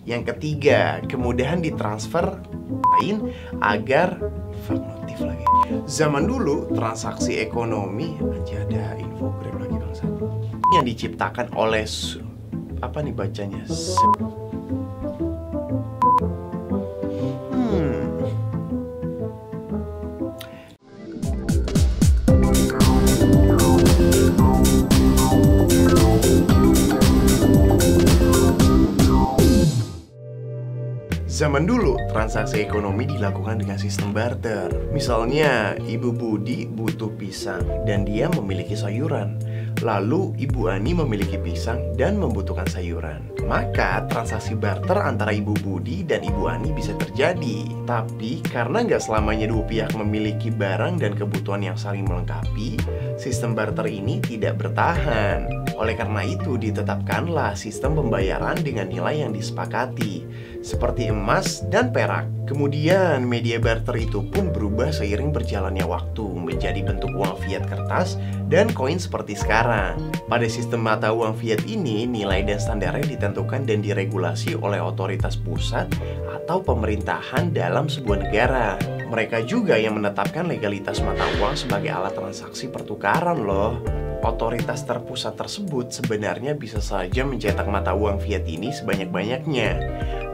Yang ketiga, kemudahan ditransfer lain agar fluktuatif lagi. Zaman dulu transaksi ekonomi aja ada infogram lagi bangsa. Yang diciptakan oleh apa nih bacanya? Zaman dulu, transaksi ekonomi dilakukan dengan sistem barter. Misalnya, Ibu Budi butuh pisang dan dia memiliki sayuran. Lalu, Ibu Ani memiliki pisang dan membutuhkan sayuran. Maka, transaksi barter antara Ibu Budi dan Ibu Ani bisa terjadi. Tapi, karena nggak selamanya dua pihak memiliki barang dan kebutuhan yang saling melengkapi, sistem barter ini tidak bertahan. Oleh karena itu, ditetapkanlah sistem pembayaran dengan nilai yang disepakati, seperti emas dan perak. Kemudian, media barter itu pun berubah seiring berjalannya waktu menjadi bentuk uang fiat kertas dan koin seperti sekarang. Pada sistem mata uang fiat ini, nilai dan standarnya ditentukan dan diregulasi oleh otoritas pusat atau pemerintahan dalam sebuah negara. Mereka juga yang menetapkan legalitas mata uang sebagai alat transaksi pertukaran loh. Otoritas terpusat tersebut sebenarnya bisa saja mencetak mata uang fiat ini sebanyak-banyaknya.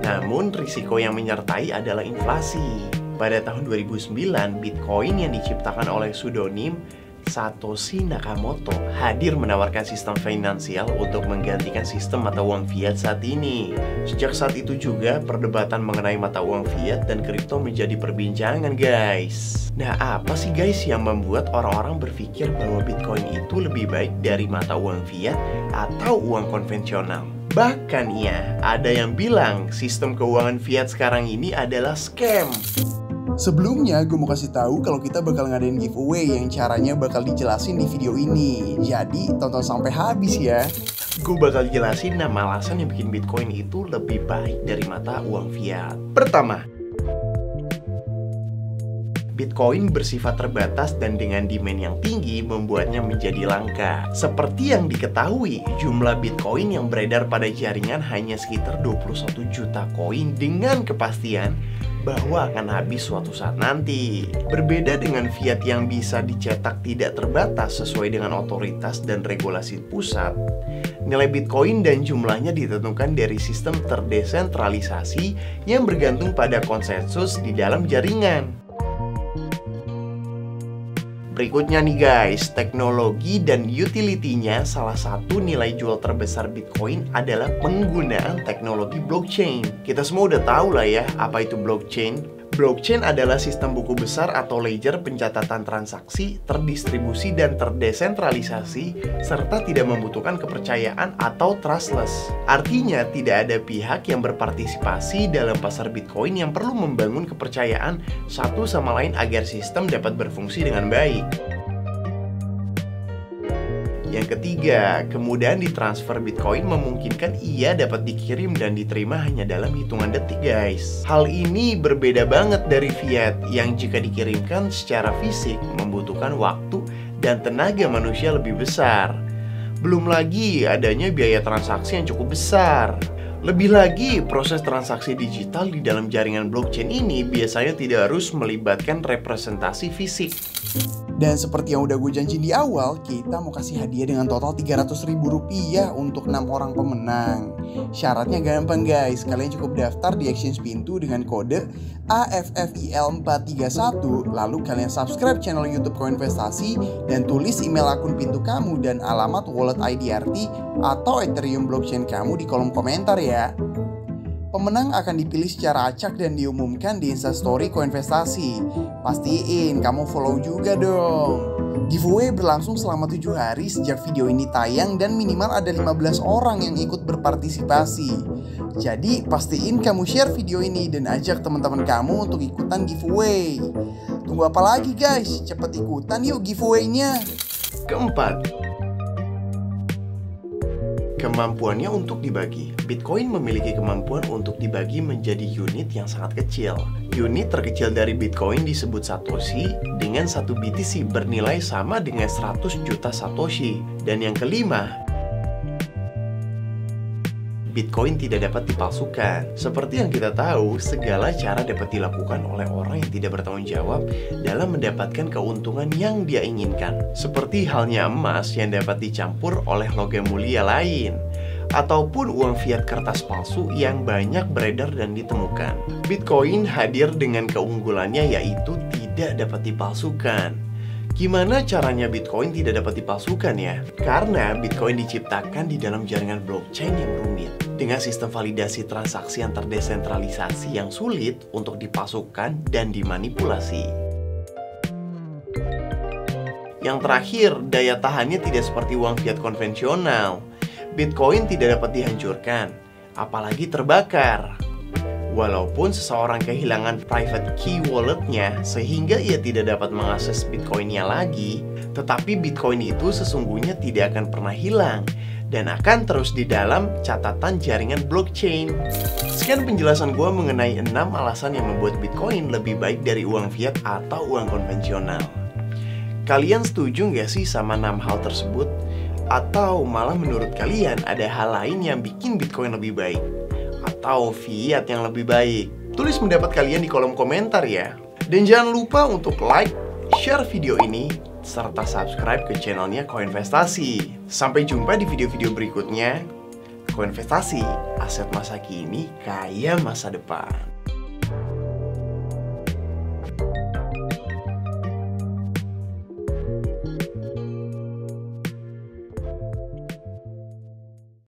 Namun, risiko yang menyertai adalah inflasi. Pada tahun 2009, Bitcoin yang diciptakan oleh pseudonym Satoshi Nakamoto hadir menawarkan sistem finansial untuk menggantikan sistem mata uang fiat saat ini. Sejak saat itu juga, perdebatan mengenai mata uang fiat dan kripto menjadi perbincangan, guys. Nah, apa sih guys yang membuat orang-orang berpikir bahwa Bitcoin itu lebih baik dari mata uang fiat atau uang konvensional? Bahkan ya, ada yang bilang sistem keuangan fiat sekarang ini adalah scam. Sebelumnya, gue mau kasih tahu kalau kita bakal ngadain giveaway yang caranya bakal dijelasin di video ini. Jadi, tonton sampai habis ya. Gue bakal jelasin 6 alasan yang bikin Bitcoin itu lebih baik dari mata uang fiat. Pertama, Bitcoin bersifat terbatas dan dengan demand yang tinggi membuatnya menjadi langka. Seperti yang diketahui, jumlah Bitcoin yang beredar pada jaringan hanya sekitar 21 juta koin dengan kepastian bahwa akan habis suatu saat nanti. Berbeda dengan fiat yang bisa dicetak tidak terbatas sesuai dengan otoritas dan regulasi pusat, nilai Bitcoin dan jumlahnya ditentukan dari sistem terdesentralisasi yang bergantung pada konsensus di dalam jaringan. Berikutnya nih guys, teknologi dan utility-nya. Salah satu nilai jual terbesar Bitcoin adalah penggunaan teknologi blockchain. Kita semua udah tahu lah ya, apa itu blockchain. Blockchain adalah sistem buku besar atau ledger pencatatan transaksi, terdistribusi dan terdesentralisasi, serta tidak membutuhkan kepercayaan atau trustless. Artinya, tidak ada pihak yang berpartisipasi dalam pasar Bitcoin yang perlu membangun kepercayaan satu sama lain agar sistem dapat berfungsi dengan baik. Yang ketiga, kemudahan ditransfer Bitcoin memungkinkan ia dapat dikirim dan diterima hanya dalam hitungan detik, guys. Hal ini berbeda banget dari fiat yang jika dikirimkan secara fisik membutuhkan waktu dan tenaga manusia lebih besar. Belum lagi adanya biaya transaksi yang cukup besar. Lebih lagi, proses transaksi digital di dalam jaringan blockchain ini biasanya tidak harus melibatkan representasi fisik. Dan seperti yang udah gue janji di awal, kita mau kasih hadiah dengan total Rp300.000 untuk 6 orang pemenang. Syaratnya gampang guys, kalian cukup daftar di Exchange Pintu dengan kode AFFIL431. Lalu kalian subscribe channel YouTube Koinvestasi dan tulis email akun Pintu kamu dan alamat wallet IDRT atau Ethereum blockchain kamu di kolom komentar ya. Pemenang akan dipilih secara acak dan diumumkan di Instastory Koinvestasi. Pastiin kamu follow juga dong. Giveaway berlangsung selama 7 hari sejak video ini tayang dan minimal ada 15 orang yang ikut berpartisipasi. Jadi pastiin kamu share video ini dan ajak teman-teman kamu untuk ikutan giveaway. Tunggu apa lagi guys? Cepet ikutan yuk giveaway-nya. Keempat, kemampuannya untuk dibagi. Bitcoin memiliki kemampuan untuk dibagi menjadi unit yang sangat kecil. Unit terkecil dari Bitcoin disebut Satoshi dengan 1 BTC bernilai sama dengan 100 juta Satoshi. Dan yang kelima, Bitcoin tidak dapat dipalsukan. Seperti yang kita tahu, segala cara dapat dilakukan oleh orang yang tidak bertanggung jawab dalam mendapatkan keuntungan yang dia inginkan. Seperti halnya emas yang dapat dicampur oleh logam mulia lain, ataupun uang fiat kertas palsu yang banyak beredar dan ditemukan. Bitcoin hadir dengan keunggulannya yaitu tidak dapat dipalsukan. Gimana caranya Bitcoin tidak dapat dipalsukan ya? Karena Bitcoin diciptakan di dalam jaringan blockchain yang rumit, dengan sistem validasi transaksi yang terdesentralisasi yang sulit untuk dipalsukan dan dimanipulasi. Yang terakhir, daya tahannya tidak seperti uang fiat konvensional. Bitcoin tidak dapat dihancurkan, apalagi terbakar. Walaupun seseorang kehilangan private key walletnya sehingga ia tidak dapat mengakses Bitcoinnya lagi, tetapi Bitcoin itu sesungguhnya tidak akan pernah hilang dan akan terus di dalam catatan jaringan blockchain. Sekian penjelasan gue mengenai 6 alasan yang membuat Bitcoin lebih baik dari uang fiat atau uang konvensional. Kalian setuju nggak sih sama 6 hal tersebut? Atau malah menurut kalian ada hal lain yang bikin Bitcoin lebih baik? Atau fiat yang lebih baik? Tulis pendapat kalian di kolom komentar ya. Dan jangan lupa untuk like, share video ini, serta subscribe ke channelnya Koinvestasi. Sampai jumpa di video-video berikutnya. Koinvestasi, aset masa kini, kaya masa depan.